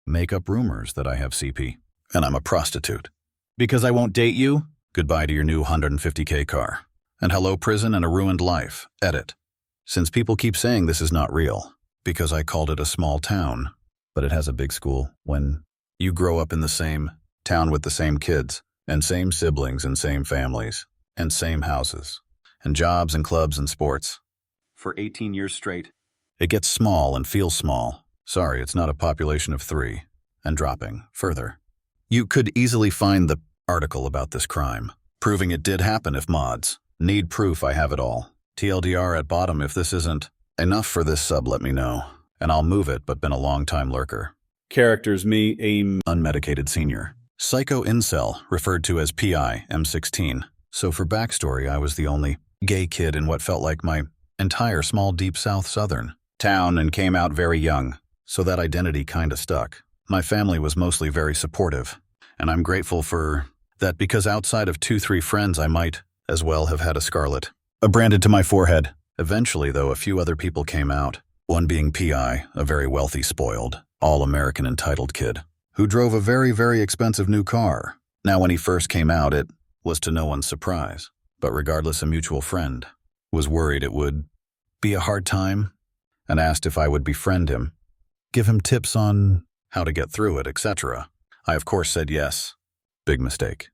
make up rumors that I have CP, and I'm a prostitute. Because I won't date you? Goodbye to your new 150K car. And hello prison and a ruined life. Edit. Since people keep saying this is not real, because I called it a small town, but it has a big school. When you grow up in the same town with the same kids, and same siblings and same families, and same houses, and jobs and clubs and sports, for 18 years straight, it gets small and feels small. Sorry, it's not a population of 3, and dropping further. You could easily find the article about this crime, proving it did happen if mods need proof. I have it all. TLDR at bottom. If this isn't enough for this sub, let me know, and I'll move it, but been a long time lurker. Characters: me, aim, unmedicated senior. Psycho incel, referred to as PI, M16. So for backstory, I was the only gay kid in what felt like my entire small deep south southern town and came out very young, so that identity kinda stuck. My family was mostly very supportive, and I'm grateful for that because outside of 2-3 friends I might as well have had a scarlet branded to my forehead. Eventually, though, a few other people came out, one being PI, a very wealthy, spoiled, all-American entitled kid, who drove a very, very expensive new car. Now, when he first came out, it was to no one's surprise, but regardless, a mutual friend was worried it would be a hard time and asked if I would befriend him, give him tips on how to get through it, etc. I, of course, said yes. Big mistake.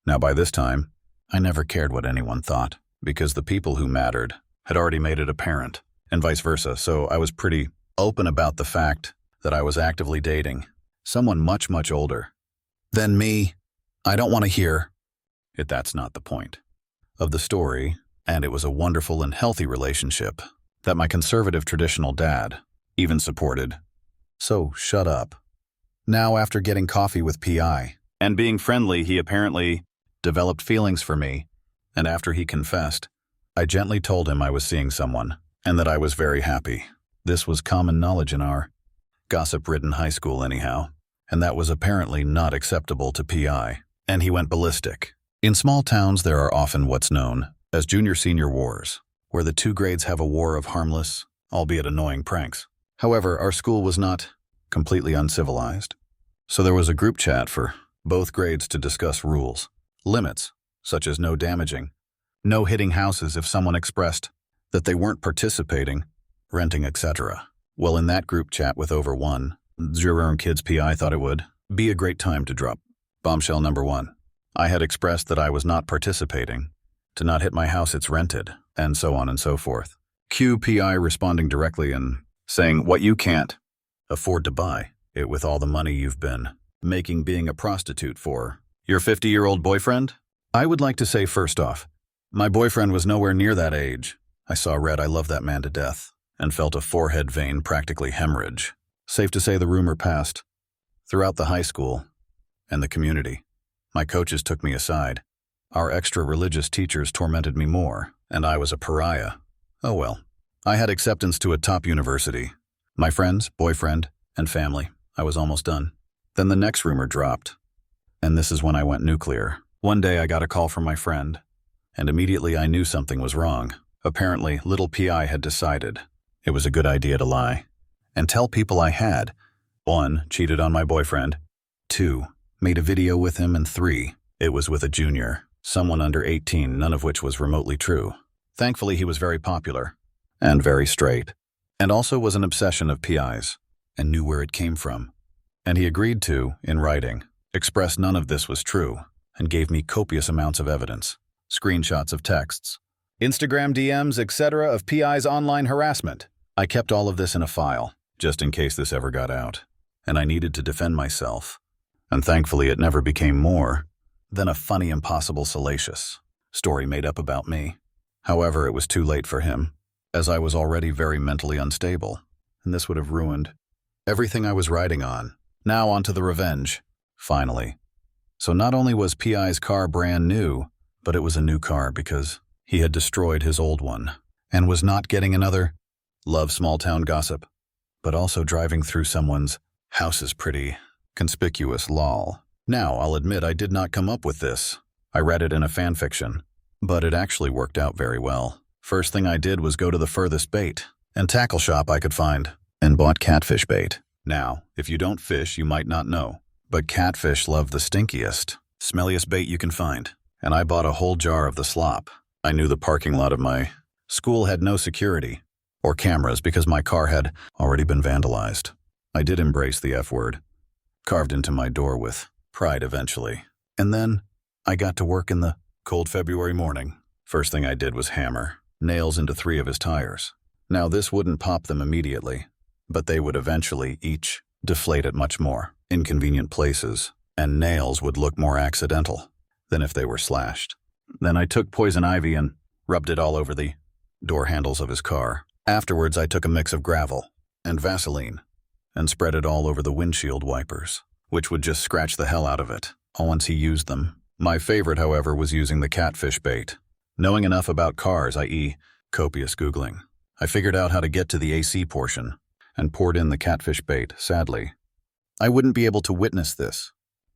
Now, by this time, I never cared what anyone thought, because the people who mattered had already made it apparent, and vice versa, so I was pretty open about the fact that I was actively dating someone much, much older than me. I don't want to hear it. That's not the point of the story, and it was a wonderful and healthy relationship that my conservative traditional dad even supported. So shut up. Now, after getting coffee with PI and being friendly, he apparently developed feelings for me, and after he confessed, I gently told him I was seeing someone and that I was very happy. This was common knowledge in our gossip-ridden high school anyhow, and that was apparently not acceptable to PI, and he went ballistic. In small towns, there are often what's known as junior-senior wars, where the 2 grades have a war of harmless, albeit annoying pranks. However, our school was not completely uncivilized, so there was a group chat for both grades to discuss rules, limits, such as no damaging, no hitting houses if someone expressed that they weren't participating, renting, etc. Well, in that group chat with over 1,000 kids, PI thought it would be a great time to drop bombshell number 1. I had expressed that I was not participating, to not hit my house, it's rented, and so on and so forth. Cue PI responding directly and saying, what, you can't afford to buy it with all the money you've been making being a prostitute for your 50-year-old boyfriend? I would like to say first off, my boyfriend was nowhere near that age. I saw red. I love that man to death and felt a forehead vein practically hemorrhage. Safe to say the rumor passed throughout the high school and the community. My coaches took me aside. Our extra religious teachers tormented me more, and I was a pariah. Oh well. I had acceptance to a top university. My friends, boyfriend, and family. I was almost done. Then the next rumor dropped, and this is when I went nuclear. One day I got a call from my friend, and immediately I knew something was wrong. Apparently, little PI had decided it was a good idea to lie and tell people I had 1, cheated on my boyfriend, 2, made a video with him, and 3, it was with a junior, someone under 18, none of which was remotely true. Thankfully, he was very popular and very straight, and also was an obsession of PI's and knew where it came from. And he agreed to, in writing, express none of this was true and gave me copious amounts of evidence, screenshots of texts, Instagram DMs, etc. of PI's online harassment. I kept all of this in a file, just in case this ever got out, and I needed to defend myself. And thankfully it never became more than a funny, impossible, salacious story made up about me. However, it was too late for him, as I was already very mentally unstable, and this would have ruined everything I was riding on. Now onto the revenge, finally. So not only was PI's car brand new, but it was a new car because he had destroyed his old one and was not getting another. Love small town gossip, but also driving through someone's house is pretty conspicuous, lol. Now, I'll admit I did not come up with this. I read it in a fanfiction, but it actually worked out very well. First thing I did was go to the furthest bait and tackle shop I could find and bought catfish bait. Now, if you don't fish, you might not know, but catfish love the stinkiest, smelliest bait you can find. And I bought a whole jar of the slop. I knew the parking lot of my school had no security or cameras because my car had already been vandalized. I did embrace the F word, carved into my door with pride eventually. And then I got to work in the cold February morning. First thing I did was hammer nails into 3 of his tires. Now this wouldn't pop them immediately, but they would eventually each deflate at much more inconvenient places, and nails would look more accidental than if they were slashed. Then I took poison ivy and rubbed it all over the door handles of his car. Afterwards, I took a mix of gravel and Vaseline and spread it all over the windshield wipers, which would just scratch the hell out of it, all once he used them. My favorite, however, was using the catfish bait. Knowing enough about cars, i.e. copious Googling, I figured out how to get to the AC portion and poured in the catfish bait. Sadly, I wouldn't be able to witness this,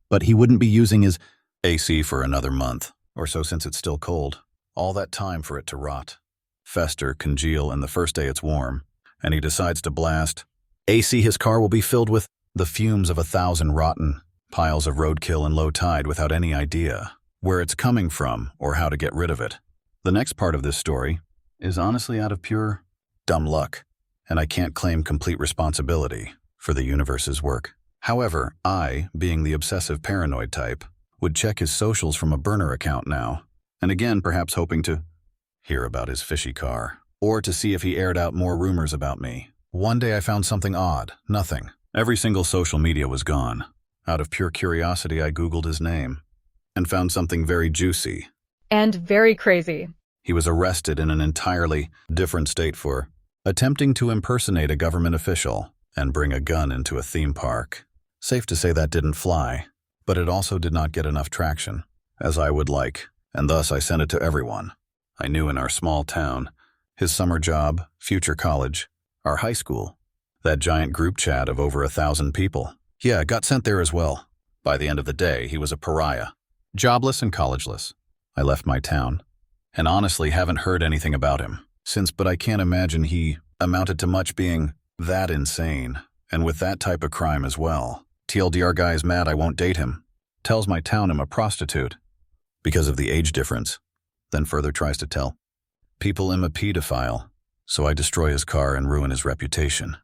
but he wouldn't be using his AC for another month or so since it's still cold. All that time for it to rot, fester, congeal, and the first day it's warm, and he decides to blast AC. His car will be filled with the fumes of 1,000 rotten piles of roadkill in low tide without any idea where it's coming from or how to get rid of it. The next part of this story is honestly out of pure dumb luck, and I can't claim complete responsibility for the universe's work. However, I, being the obsessive paranoid type, would check his socials from a burner account now, and again perhaps hoping to hear about his fishy car, or to see if he aired out more rumors about me. One day I found something odd. Nothing. Every single social media was gone. Out of pure curiosity, I Googled his name and found something very juicy. And very crazy. He was arrested in an entirely different state for attempting to impersonate a government official and bring a gun into a theme park. Safe to say that didn't fly, but it also did not get enough traction, as I would like, and thus I sent it to everyone I knew in our small town, his summer job, future college, our high school, that giant group chat of over 1,000 people. Yeah, it got sent there as well. By the end of the day, he was a pariah, jobless and collegeless. I left my town, and honestly haven't heard anything about him since, but I can't imagine he amounted to much being that insane, and with that type of crime as well. TLDR guy is mad I won't date him, tells my town I'm a prostitute because of the age difference, then further tries to tell people I'm a pedophile, so I destroy his car and ruin his reputation.